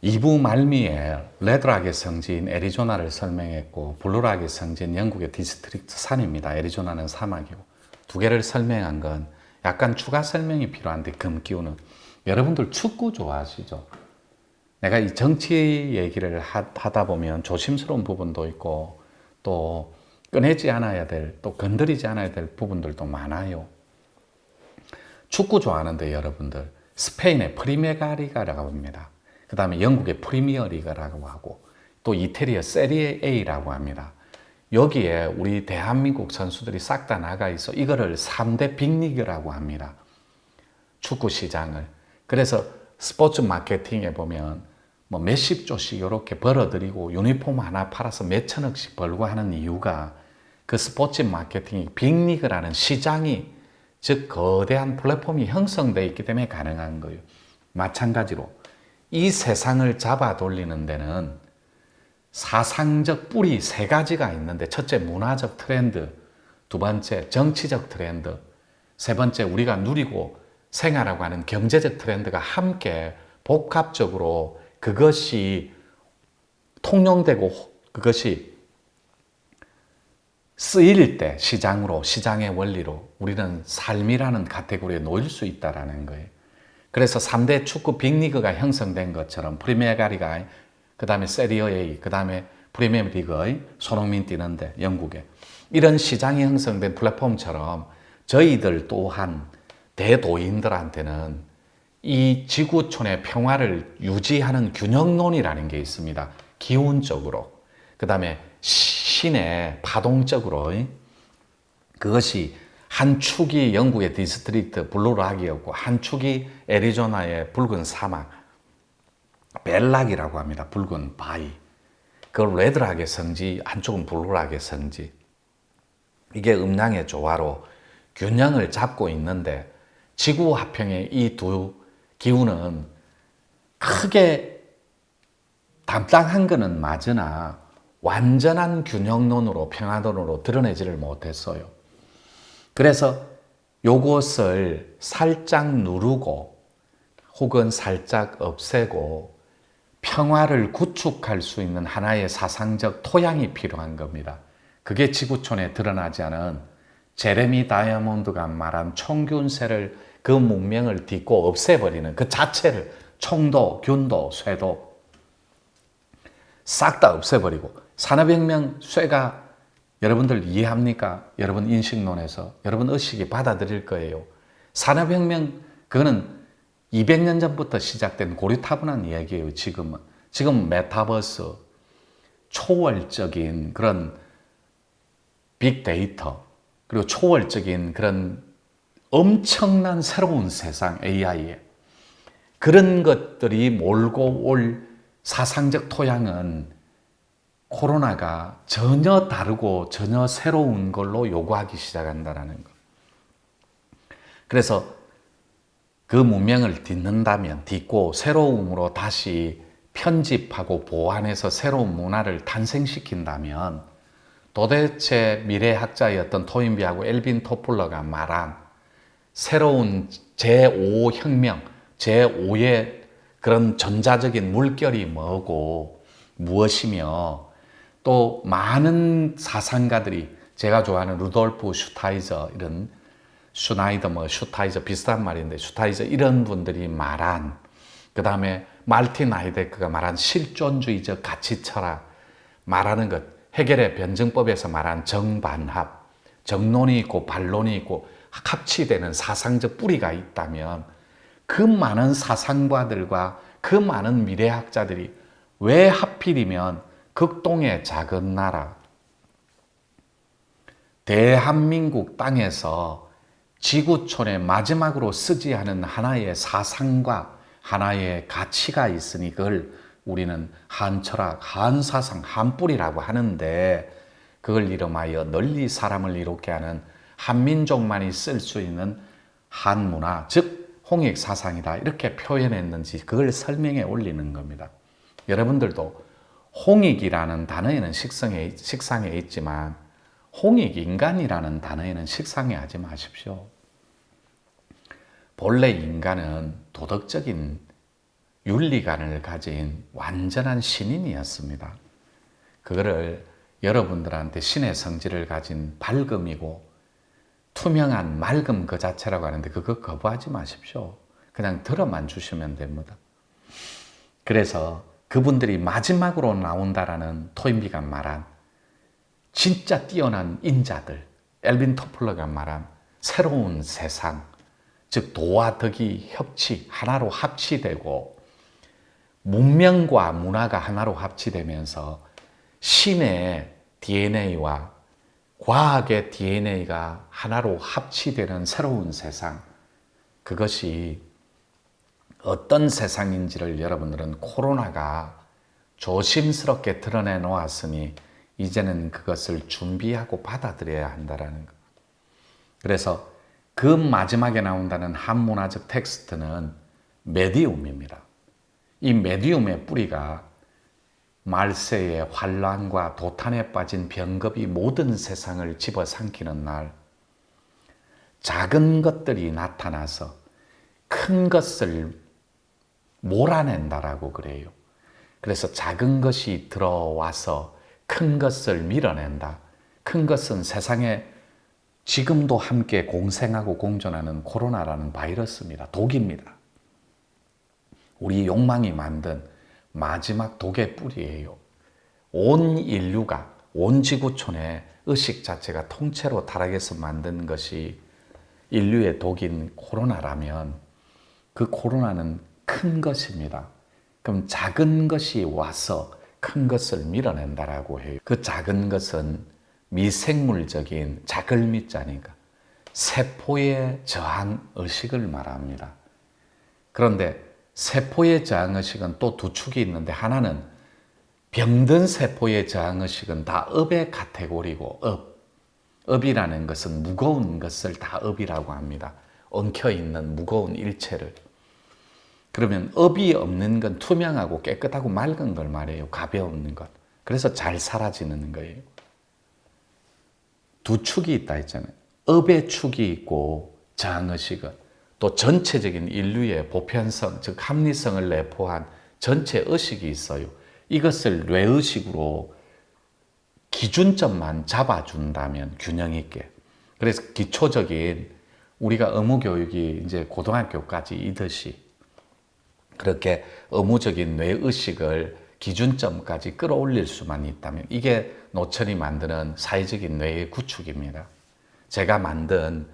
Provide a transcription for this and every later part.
2부 말미에 레드락의 성지인 애리조나를 설명했고 블루락의 성지인 영국의 디스트릭트 산입니다. 애리조나는 사막이고 두 개를 설명한 건 약간 추가 설명이 필요한데 금기운은 여러분들 축구 좋아하시죠? 내가 이 정치 얘기를 하다 보면 조심스러운 부분도 있고 또 꺼내지 않아야 될, 또 건드리지 않아야 될 부분들도 많아요. 축구 좋아하는데 여러분들 스페인의 프리메가리가라고 합니다. 그 다음에 영국의 프리미어리가라고 하고 또 이태리의 세리에 A라고 합니다. 여기에 우리 대한민국 선수들이 싹 다 나가 있어 이거를 3대 빅리그라고 합니다. 축구 시장을. 그래서 스포츠 마케팅에 보면 뭐 몇십 조씩 이렇게 벌어들이고 유니폼 하나 팔아서 몇천억씩 벌고 하는 이유가 그 스포츠 마케팅이 빅리그라는 시장이 즉 거대한 플랫폼이 형성되어 있기 때문에 가능한 거예요. 마찬가지로 이 세상을 잡아 돌리는 데는 사상적 뿌리 세 가지가 있는데 첫째 문화적 트렌드, 두 번째 정치적 트렌드, 세 번째 우리가 누리고 생활하고 하는 경제적 트렌드가 함께 복합적으로 그것이 통용되고 그것이 쓰일 때 시장으로, 시장의 원리로 우리는 삶이라는 카테고리에 놓일 수 있다는 거예요. 그래서 3대 축구 빅리그가 형성된 것처럼 프리미어가리가 그 다음에 세리어 A, 그 다음에 프리미어리그의 손흥민 뛰는데 영국에 이런 시장이 형성된 플랫폼처럼 저희들 또한 대도인들한테는 이 지구촌의 평화를 유지하는 균형론이라는 게 있습니다. 기운적으로. 그 다음에 신의 파동적으로. 그것이 한 축이 영국의 디스트릭트 블루락이었고 한 축이 애리조나의 붉은 사막 벨락이라고 합니다. 붉은 바위. 그 레드락의 성지, 한쪽은 블루락의 성지. 이게 음양의 조화로 균형을 잡고 있는데 지구 화평의 이 두 기운은 크게 담당한 것은 맞으나 완전한 균형론으로 평화론으로 드러내지를 못했어요. 그래서 요것을 살짝 누르고 혹은 살짝 없애고 평화를 구축할 수 있는 하나의 사상적 토양이 필요한 겁니다. 그게 지구촌에 드러나지 않은 제레미 다이아몬드가 말한 총균세를 그 문명을 딛고 없애버리는 그 자체를 총도, 균도, 쇠도 싹 다 없애버리고 산업혁명 쇠가 여러분들 이해합니까? 여러분 인식론에서 여러분 의식이 받아들일 거예요. 산업혁명 그거는 200년 전부터 시작된 고리타분한 이야기예요. 지금 메타버스 초월적인 그런 빅데이터 그리고 초월적인 그런 엄청난 새로운 세상 AI에 그런 것들이 몰고 올 사상적 토양은 코로나가 전혀 다르고 전혀 새로운 걸로 요구하기 시작한다는 것. 그래서 그 문명을 딛고 새로움으로 다시 편집하고 보완해서 새로운 문화를 탄생시킨다면 도대체 미래학자였던 토인비하고 엘빈 토플러가 말한 새로운 제5혁명, 제5의 그런 전자적인 물결이 뭐고 무엇이며 또 많은 사상가들이 제가 좋아하는 루돌프 슈타이저 이런 슈타이저 비슷한 말인데 슈타이저 이런 분들이 말한 그 다음에 말틴 하이데크가 말한 실존주의적 가치 철학 말하는 것 해결의 변증법에서 말한 정반합 정론이 있고 반론이 있고 합치되는 사상적 뿌리가 있다면 그 많은 사상가들과 그 많은 미래학자들이 왜 하필이면 극동의 작은 나라 대한민국 땅에서 지구촌에 마지막으로 쓰지 않은 하나의 사상과 하나의 가치가 있으니 그걸 우리는 한철학, 한사상, 한뿌리라고 하는데 그걸 이름하여 널리 사람을 이롭게 하는 한민족만이 쓸 수 있는 한문화, 즉 홍익사상이다 이렇게 표현했는지 그걸 설명해 올리는 겁니다. 여러분들도 홍익이라는 단어에는 식상해 있지만 홍익인간이라는 단어에는 식상해 하지 마십시오. 본래 인간은 도덕적인 윤리관을 가진 완전한 신인이었습니다. 그거를 여러분들한테 신의 성질을 가진 밝음이고 투명한 맑음 그 자체라고 하는데 그거 거부하지 마십시오. 그냥 들어만 주시면 됩니다. 그래서 그분들이 마지막으로 나온다라는 토인비가 말한 진짜 뛰어난 인자들, 엘빈 토플러가 말한 새로운 세상, 즉 도와 덕이 협치, 하나로 합치되고 문명과 문화가 하나로 합치되면서 신의 DNA와 과학의 DNA가 하나로 합치되는 새로운 세상, 그것이 어떤 세상인지를 여러분들은 코로나가 조심스럽게 드러내 놓았으니 이제는 그것을 준비하고 받아들여야 한다는 것. 그래서 그 마지막에 나온다는 한문화적 텍스트는 메디움입니다. 이 메디움의 뿌리가 말세의 환란과 도탄에 빠진 병겁이 모든 세상을 집어삼키는 날, 작은 것들이 나타나서 큰 것을 몰아낸다라고 그래요. 그래서 작은 것이 들어와서 큰 것을 밀어낸다. 큰 것은 세상에 지금도 함께 공생하고 공존하는 코로나라는 바이러스입니다. 독입니다. 우리 욕망이 만든 마지막 독의 뿌리예요. 온 인류가, 온 지구촌의 의식 자체가 통째로 타락해서 만든 것이 인류의 독인 코로나라면 그 코로나는 큰 것입니다. 그럼 작은 것이 와서 큰 것을 밀어낸다라고 해요. 그 작은 것은 미생물적인 자글미자니까 세포의 저항 의식을 말합니다. 그런데 세포의 저항 의식은 또 두 축이 있는데 하나는 병든 세포의 저항 의식은 다 업의 카테고리고 업이라는 것은 무거운 것을 다 업이라고 합니다. 엉켜있는 무거운 일체를. 그러면 업이 없는 건 투명하고 깨끗하고 맑은 걸 말해요. 가벼운 것. 그래서 잘 사라지는 거예요. 두 축이 있다 했잖아요. 업의 축이 있고 저항의식은 또 전체적인 인류의 보편성, 즉 합리성을 내포한 전체 의식이 있어요. 이것을 뇌의식으로 기준점만 잡아준다면 균형 있게. 그래서 기초적인 우리가 의무교육이 이제 고등학교까지 이듯이 그렇게 의무적인 뇌의식을 기준점까지 끌어올릴 수만 있다면 이게 노천이 만드는 사회적인 뇌의 구축입니다. 제가 만든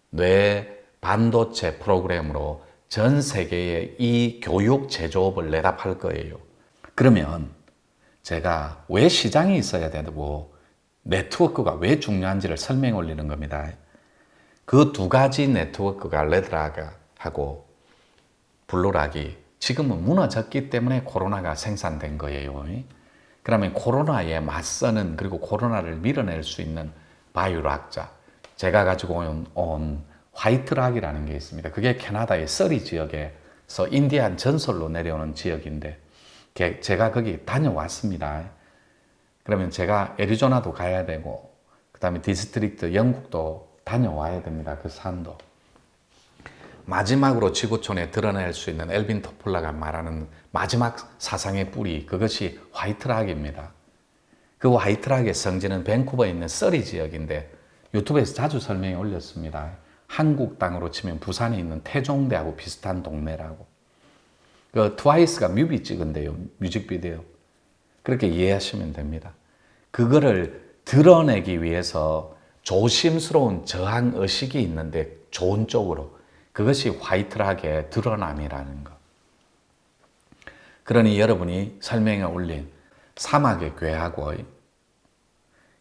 뇌 반도체 프로그램으로 전 세계에 이 교육 제조업을 내다팔 거예요. 그러면 제가 왜 시장이 있어야 되고 네트워크가 왜 중요한지를 설명해 올리는 겁니다. 그 두 가지 네트워크가 레드락하고 블루락이 지금은 무너졌기 때문에 코로나가 생산된 거예요. 그러면 코로나에 맞서는 그리고 코로나를 밀어낼 수 있는 바이오락자, 제가 가지고 온 화이트락이라는 게 있습니다. 그게 캐나다의 서리 지역에서 인디안 전설로 내려오는 지역인데 제가 거기 다녀왔습니다. 그러면 제가 애리조나도 가야 되고 그 다음에 디스트릭트 영국도 다녀와야 됩니다. 그 산도. 마지막으로 지구촌에 드러낼 수 있는 엘빈 토플러가 말하는 마지막 사상의 뿌리, 그것이 화이트락입니다. 그 화이트락의 성지는 밴쿠버에 있는 서리 지역인데 유튜브에서 자주 설명해 올렸습니다. 한국 땅으로 치면 부산에 있는 태종대하고 비슷한 동네라고. 그 트와이스가 뮤비 찍은데요. 뮤직비디오. 그렇게 이해하시면 됩니다. 그거를 드러내기 위해서 조심스러운 저항의식이 있는데 좋은 쪽으로, 그것이 화이트락의 드러남이라는 것. 그러니 여러분이 설명에 올린 사막의 괴하고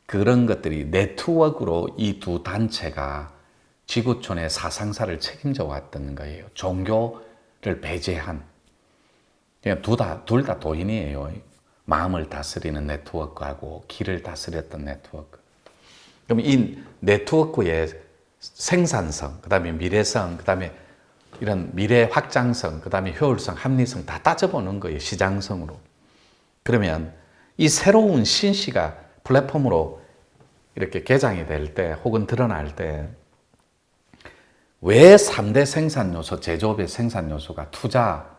그런 것들이 네트워크로 이 두 단체가 지구촌의 사상사를 책임져 왔던 거예요. 종교를 배제한. 둘 다 도인이에요. 마음을 다스리는 네트워크하고 길을 다스렸던 네트워크. 그럼 이 네트워크의 생산성, 그 다음에 미래성, 그 다음에 이런 미래 확장성, 그 다음에 효율성, 합리성 다 따져보는 거예요. 시장성으로. 그러면 이 새로운 신시가 플랫폼으로 이렇게 개장이 될 때 혹은 드러날 때 왜 3대 생산 요소, 제조업의 생산 요소가 투자,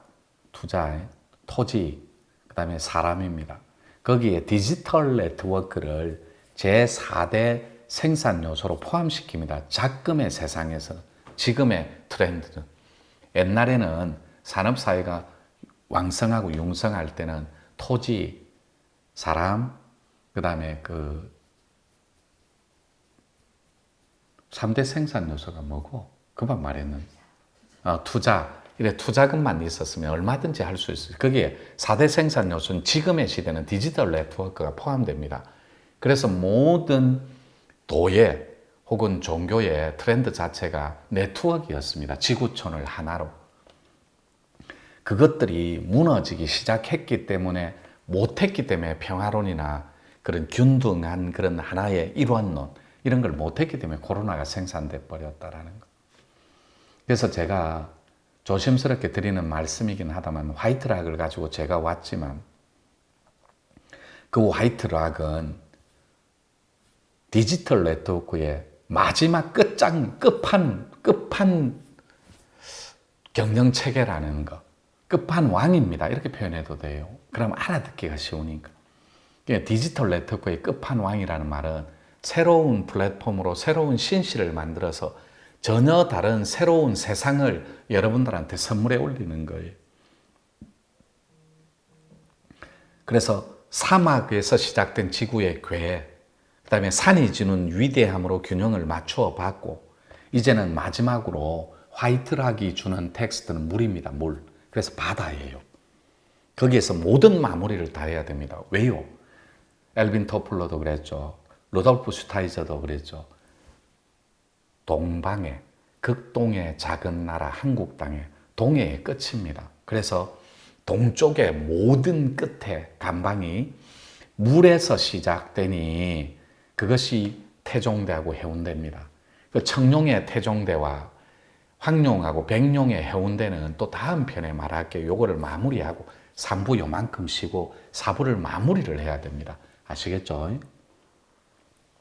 토지, 그 다음에 사람입니다. 거기에 디지털 네트워크를 제4대 생산 요소로 포함시킵니다. 작금의 세상에서 지금의 트렌드는. 옛날에는 산업사회가 왕성하고 융성할 때는 토지, 사람, 그 다음에 그 3대 생산 요소가 뭐고? 그만 말했는데. 투자. 이래 투자금만 있었으면 얼마든지 할 수 있어요. 거기에 4대 생산 요소는 지금의 시대는 디지털 네트워크가 포함됩니다. 그래서 모든 도예 혹은 종교의 트렌드 자체가 네트워크였습니다. 지구촌을 하나로. 그것들이 무너지기 시작했기 때문에 못했기 때문에 평화론이나 그런 균등한 그런 하나의 일원론 이런 걸 못했기 때문에 코로나가 생산돼 버렸다라는 거. 그래서 제가 조심스럽게 드리는 말씀이긴 하다만 화이트락을 가지고 제가 왔지만 그 화이트락은 디지털 네트워크의 마지막 끝판 경영체계라는 거. 끝판왕입니다. 이렇게 표현해도 돼요. 그럼 알아듣기가 쉬우니까. 디지털 네트워크의 끝판왕이라는 말은 새로운 플랫폼으로 새로운 신시를 만들어서 전혀 다른 새로운 세상을 여러분들한테 선물해 올리는 거예요. 그래서 사막에서 시작된 지구의 궤, 그 다음에 산이 주는 위대함으로 균형을 맞추어 봤고, 이제는 마지막으로 화이트락이 주는 텍스트는 물입니다. 물. 그래서 바다예요. 거기에서 모든 마무리를 다 해야 됩니다. 왜요? 엘빈 토플러도 그랬죠. 루돌프 슈타이저도 그랬죠. 동방의 극동의 작은 나라 한국 땅의 동해의 끝입니다. 그래서 동쪽의 모든 끝에 간방이 물에서 시작되니 그것이 태종대하고 해운대입니다. 그 청룡의 태종대와 황룡하고 백룡의 해운대는 또 다음 편에 말할게요. 요거를 마무리하고 3부 요만큼 쉬고 4부를 마무리를 해야 됩니다. 아시겠죠?